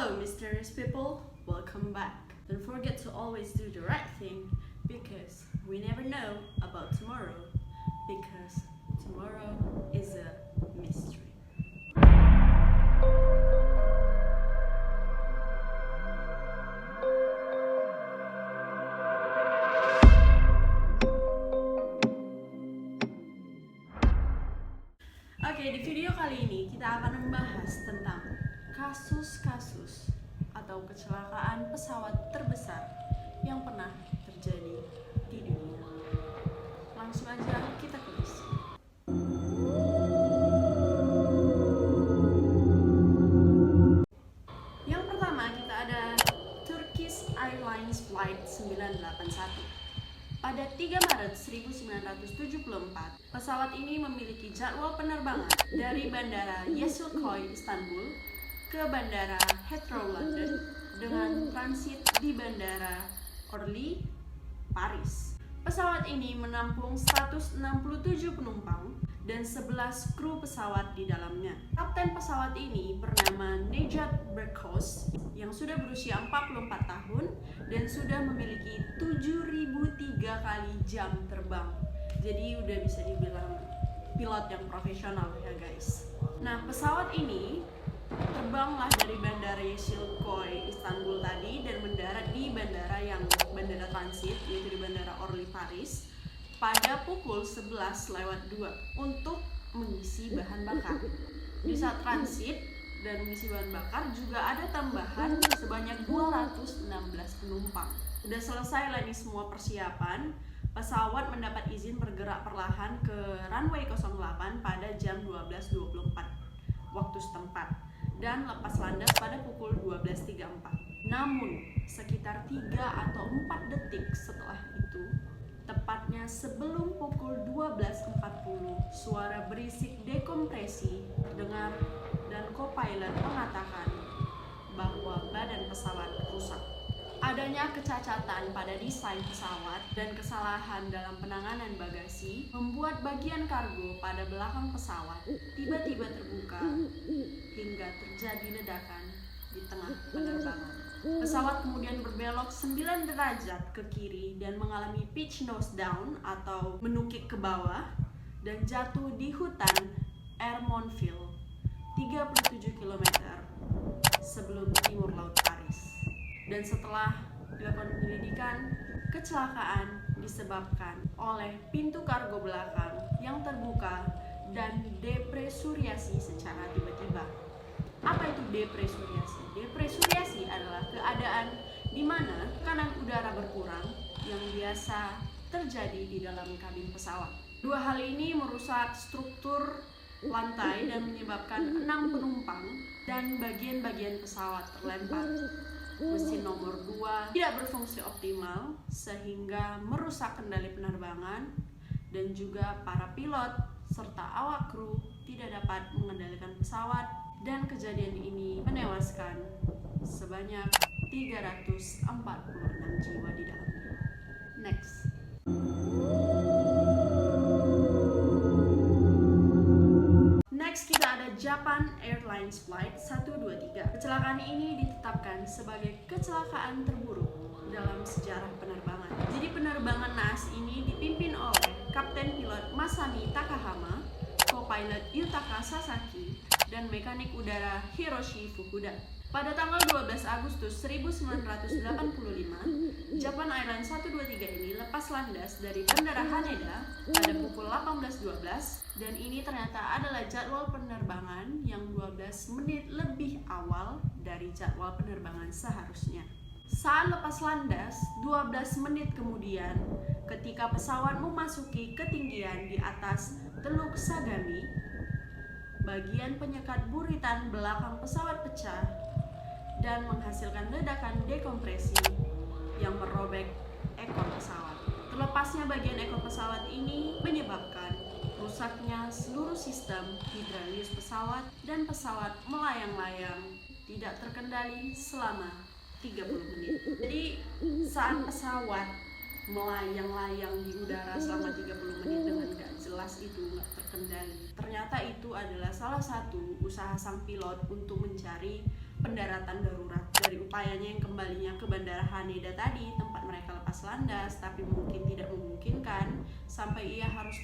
Hello, mysterious people. Welcome back. Don't forget to always do the right thing because we never know about tomorrow. Because tomorrow is a mystery. Oke, di video kali ini kita akan membahas tentang kasus-kasus atau kecelakaan pesawat terbesar yang pernah terjadi di dunia. Langsung aja kita ke isi. Yang pertama kita ada Turkish Airlines Flight 981. Pada 3 Maret 1974, pesawat ini memiliki jadwal penerbangan dari Bandara Yeşilköy, Istanbul ke Bandara Heathrow, London dengan transit di Bandara Orly, Paris. Pesawat ini menampung 167 penumpang dan 11 kru pesawat di dalamnya. Kapten pesawat ini bernama Nejat Berkos yang sudah berusia 44 tahun dan sudah memiliki 7.003 kali jam terbang. Jadi udah bisa dibilang pilot yang profesional ya guys. Nah, pesawat ini terbanglah dari Bandara Yeşilköy, Istanbul tadi dan mendarat di bandara transit yaitu di Bandara Orly, Paris pada pukul 11:02 untuk mengisi bahan bakar. Di saat transit dan mengisi bahan bakar juga ada tambahan sebanyak 216 penumpang. Udah selesai lah nih semua persiapan. Pesawat mendapat izin bergerak perlahan ke runway 08 pada jam 12.24 waktu setempat dan lepas landas pada pukul 12.34. Namun sekitar 3 atau 4 detik setelah itu, tepatnya sebelum pukul 12.40, suara berisik dekompresi terdengar dan co-pilot mengatakan bahwa badan pesawat rusak. Adanya kecacatan pada desain pesawat dan kesalahan dalam penanganan bagasi membuat bagian kargo pada belakang pesawat tiba-tiba terbuka hingga terjadi ledakan di tengah penerbangan. Pesawat kemudian berbelok 9 derajat ke kiri dan mengalami pitch nose down atau menukik ke bawah dan jatuh di hutan Ermenonville 37 km sebelum timur laut Paris. Dan setelah dilakukan penyelidikan, kecelakaan disebabkan oleh pintu kargo belakang yang terbuka dan depresuriasi secara tiba-tiba. Apa itu depresuriasi? Depresuriasi adalah keadaan di mana tekanan udara berkurang yang biasa terjadi di dalam kabin pesawat. Dua hal ini merusak struktur lantai dan menyebabkan 6 penumpang dan bagian-bagian pesawat terlempar. Mesin nomor 2 tidak berfungsi optimal sehingga merusak kendali penerbangan dan juga para pilot serta awak kru tidak dapat mengendalikan pesawat dan kejadian ini menewaskan sebanyak 346 jiwa di dalamnya. Next. Next kita ada Japan Airlines Flight 123. Kecelakaan ini ditetapkan sebagai kecelakaan terburuk dalam sejarah penerbangan. Jadi penerbangan naas ini dipimpin oleh Kapten Pilot Masami Takahama, co-pilot Yutaka Sasaki, dan mekanik udara Hiroshi Fukuda. Pada tanggal 12 Agustus 1985, Japan Airlines 123 ini lepas landas dari Bandara Haneda pada pukul 18.12 dan ini ternyata adalah jadwal penerbangan yang 12 menit lebih awal dari jadwal penerbangan seharusnya. Saat lepas landas, 12 menit kemudian, ketika pesawat memasuki ketinggian di atas Teluk Sagami, bagian penyekat buritan belakang pesawat pecah dan menghasilkan ledakan dekompresi yang merobek ekor pesawat. Terlepasnya bagian ekor pesawat ini menyebabkan rusaknya seluruh sistem hidraulis pesawat dan pesawat melayang-layang tidak terkendali selama 30 menit. Jadi saat pesawat melayang-layang di udara selama 30 menit dengan gak jelas itu gak terkendali, ternyata itu adalah salah satu usaha sang pilot untuk mencari pendaratan darurat upayanya yang kembalinya ke Bandara Haneda tadi, tempat mereka lepas landas, tapi mungkin tidak memungkinkan, sampai ia harus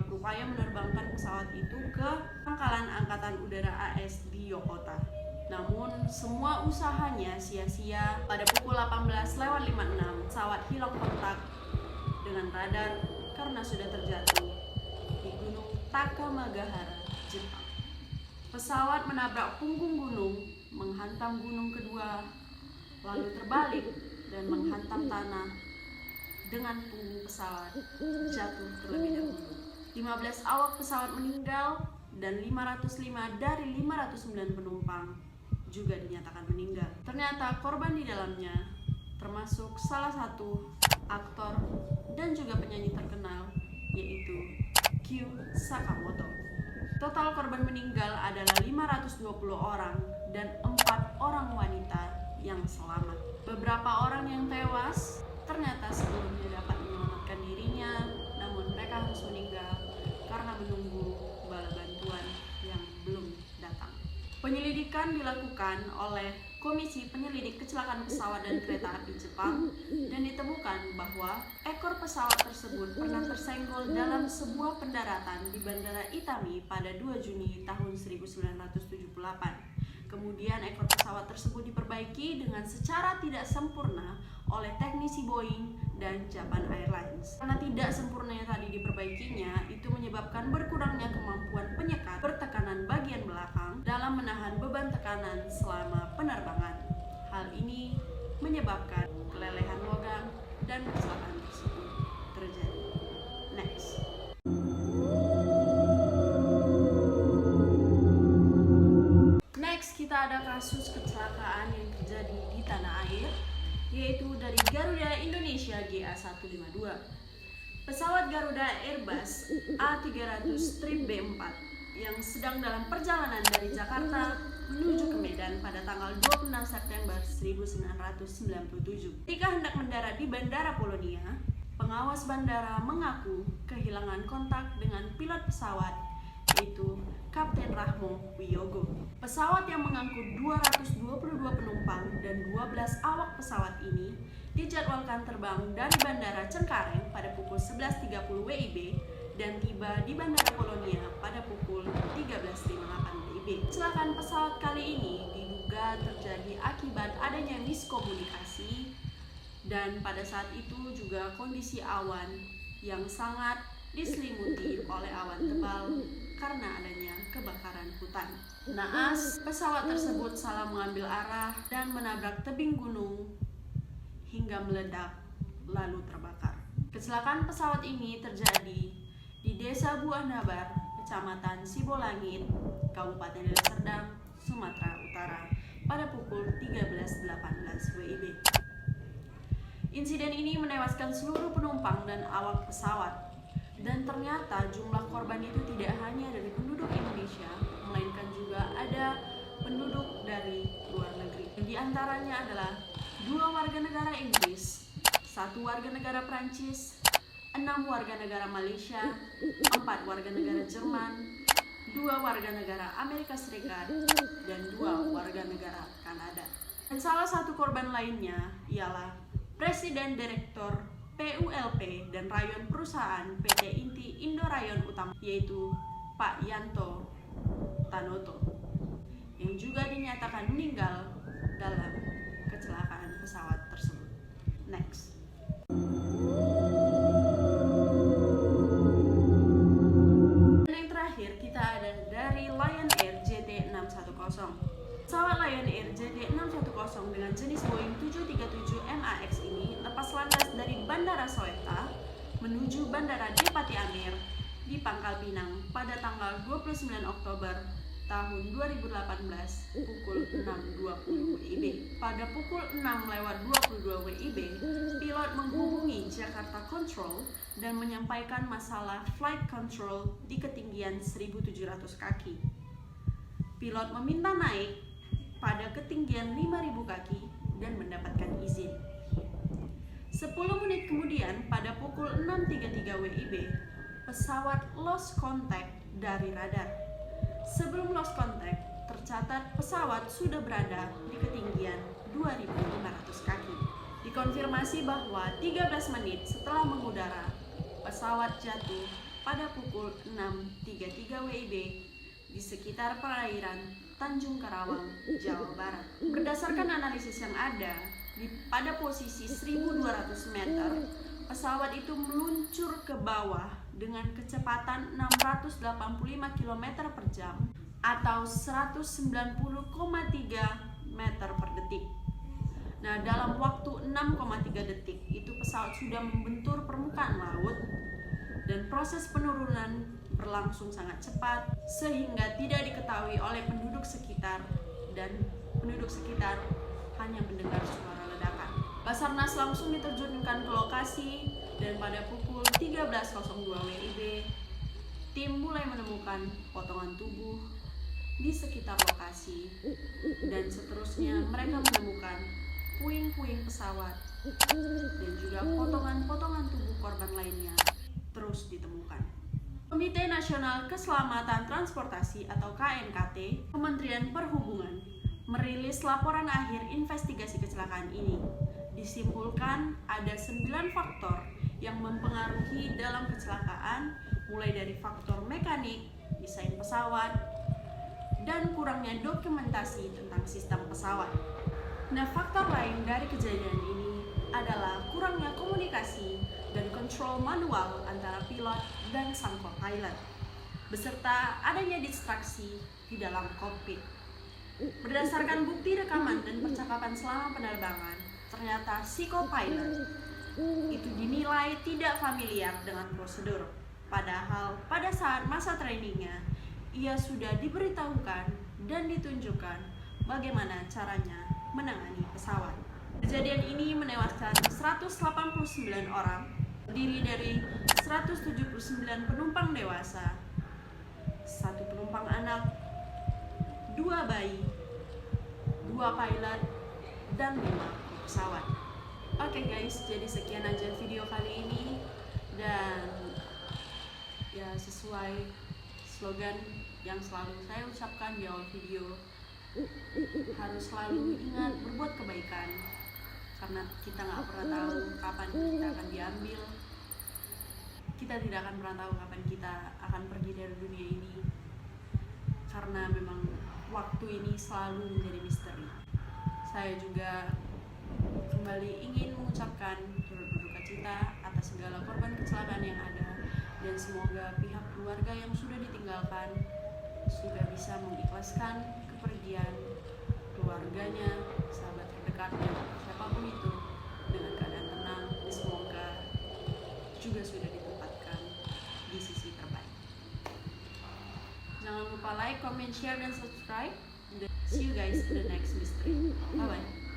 berupaya menerbangkan pesawat itu ke Pangkalan Angkatan Udara AS di Yokota. Namun semua usahanya sia-sia. Pada pukul 18:56 pesawat hilang kontak dengan radar karena sudah terjatuh di Gunung Takamagahara, Jepang. Pesawat menabrak punggung gunung, menghantam gunung kedua, lalu terbalik dan menghantam tanah dengan punggung pesawat jatuh terlebih dahulu. 15 awak pesawat meninggal dan 505 dari 509 penumpang juga dinyatakan meninggal. Ternyata korban di dalamnya termasuk salah satu aktor dan juga penyanyi terkenal, yaitu Kyu Sakamoto. Total korban meninggal adalah 520 orang dan 4 orang wanita yang selamat. Beberapa orang yang tewas ternyata sebelumnya dapat menyelamatkan dirinya, namun mereka harus meninggal karena menunggu bala bantuan yang belum datang. Penyelidikan dilakukan oleh Komisi Penyelidik Kecelakaan Pesawat dan Kereta Api Jepang dan ditemukan bahwa ekor pesawat tersebut pernah tersenggol dalam sebuah pendaratan di Bandara Itami pada 2 Juni tahun 1978. Kemudian ekor pesawat tersebut diperbaiki dengan secara tidak sempurna oleh teknisi Boeing dan Japan Airlines. Karena tidak sempurnanya tadi diperbaikinya, itu menyebabkan berkurangnya kemampuan penyekat bertekanan bagian belakang dalam menahan beban tekanan selama penerbangan. Hal ini menyebabkan kelelehan logam dan kecelakaan tersebut terjadi. Next. Kita ada kasus kecelakaan yang terjadi di tanah air, yaitu dari Garuda Indonesia GA152. Pesawat Garuda Airbus A300-B4 yang sedang dalam perjalanan dari Jakarta menuju ke Medan pada tanggal 26 September 1997. Ketika hendak mendarat di Bandara Polonia, pengawas bandara mengaku kehilangan kontak dengan pilot pesawat, yaitu Kapten Rahmo Wiyogo. Pesawat yang mengangkut 222 penumpang dan 12 awak pesawat ini dijadwalkan terbang dari Bandara Cengkareng pada pukul 11.30 WIB dan tiba di Bandara Polonia pada pukul 13.58 WIB. Kecelakaan pesawat kali ini diduga terjadi akibat adanya miskomunikasi dan pada saat itu juga kondisi awan yang sangat diselimuti oleh awan tebal karena adanya kebakaran hutan. Naas, pesawat tersebut salah mengambil arah dan menabrak tebing gunung hingga meledak lalu terbakar. Kecelakaan pesawat ini terjadi di Desa Buah Nabar, Kecamatan Sibolangit, Kabupaten Deli Serdang, Sumatera Utara pada pukul 13.18 WIB. Insiden ini menewaskan seluruh penumpang dan awak pesawat. Dan ternyata jumlah korban itu tidak hanya dari penduduk Indonesia, melainkan juga ada penduduk dari luar negeri. Di antaranya adalah 2 warga negara Inggris, 1 warga negara Prancis, 6 warga negara Malaysia, 4 warga negara Jerman, 2 warga negara Amerika Serikat, dan 2 warga negara Kanada. Dan salah satu korban lainnya ialah Presiden Direktur PULP dan Rayon Perusahaan PT Inti Indo Rayon Utama, yaitu Pak Yanto Tanoto, yang juga dinyatakan meninggal dalam kecelakaan pesawat tersebut. Next. Dan yang terakhir kita ada dari Lion Air JT610. Pesawat Lion Air JT610 dengan jenis Boeing 737 MAX ini lepas landas dari Bandara Soekarno menuju Bandara Depati Amir di Pangkal Pinang pada tanggal 29 Oktober tahun 2018 pukul 6.20 WIB. Pada pukul 6:22 WIB, pilot menghubungi Jakarta Control dan menyampaikan masalah flight control di ketinggian 1.700 kaki. Pilot meminta naik pada ketinggian 5.000 kaki dan mendapatkan izin. 10 menit kemudian pada pukul 6.33 WIB, pesawat lost contact dari radar. Sebelum lost contact, tercatat pesawat sudah berada di ketinggian 2.000 informasi bahwa 13 menit setelah mengudara, pesawat jatuh pada pukul 6.33 WIB di sekitar perairan Tanjung Karawang, Jawa Barat. Berdasarkan analisis yang ada, pada posisi 1.200 meter, pesawat itu meluncur ke bawah dengan kecepatan 685 km per jam atau 190,3 meter per detik. Nah, dalam waktu 6,3 detik itu pesawat sudah membentur permukaan laut dan proses penurunan berlangsung sangat cepat sehingga tidak diketahui oleh penduduk sekitar, dan penduduk sekitar hanya mendengar suara ledakan. Basarnas langsung diterjunkan ke lokasi dan pada pukul 13.02 WIB tim mulai menemukan potongan tubuh di sekitar lokasi, dan seterusnya mereka menemukan puing-puing pesawat dan juga potongan-potongan tubuh korban lainnya terus ditemukan. Komite Nasional Keselamatan Transportasi atau KNKT, Kementerian Perhubungan, merilis laporan akhir investigasi kecelakaan ini. Disimpulkan ada 9 faktor yang mempengaruhi dalam kecelakaan, mulai dari faktor mekanik, desain pesawat, dan kurangnya dokumentasi tentang sistem pesawat. Nah, faktor lain dari kejadian ini adalah kurangnya komunikasi dan kontrol manual antara pilot dan sang co-pilot, beserta adanya distraksi di dalam kokpit. Berdasarkan bukti rekaman dan percakapan selama penerbangan, ternyata si co-pilot itu dinilai tidak familiar dengan prosedur. Padahal pada saat masa trainingnya, ia sudah diberitahukan dan ditunjukkan bagaimana caranya menangani pesawat. Kejadian ini menewaskan 189 orang, terdiri dari 179 penumpang dewasa, 1 penumpang anak, 2 bayi, 2 pilot, dan 5 pesawat. Oke guys, jadi sekian aja video kali ini, dan ya sesuai slogan yang selalu saya ucapkan di awal video, harus selalu ingat berbuat kebaikan, karena kita nggak pernah tahu kapan kita akan diambil. Kita tidak akan pernah tahu kapan kita akan pergi dari dunia ini, karena memang waktu ini selalu menjadi misteri. Saya juga kembali ingin mengucapkan turut berduka cita atas segala korban kecelakaan yang ada, dan semoga pihak keluarga yang sudah ditinggalkan sudah bisa mengikhlaskan kepergian keluarganya, sahabat terdekatnya, siapapun itu, dengan keadaan tenang, dan semoga juga sudah ditempatkan di sisi terbaik. Jangan lupa like, comment, share, dan subscribe. See you guys in the next mystery. Bye bye.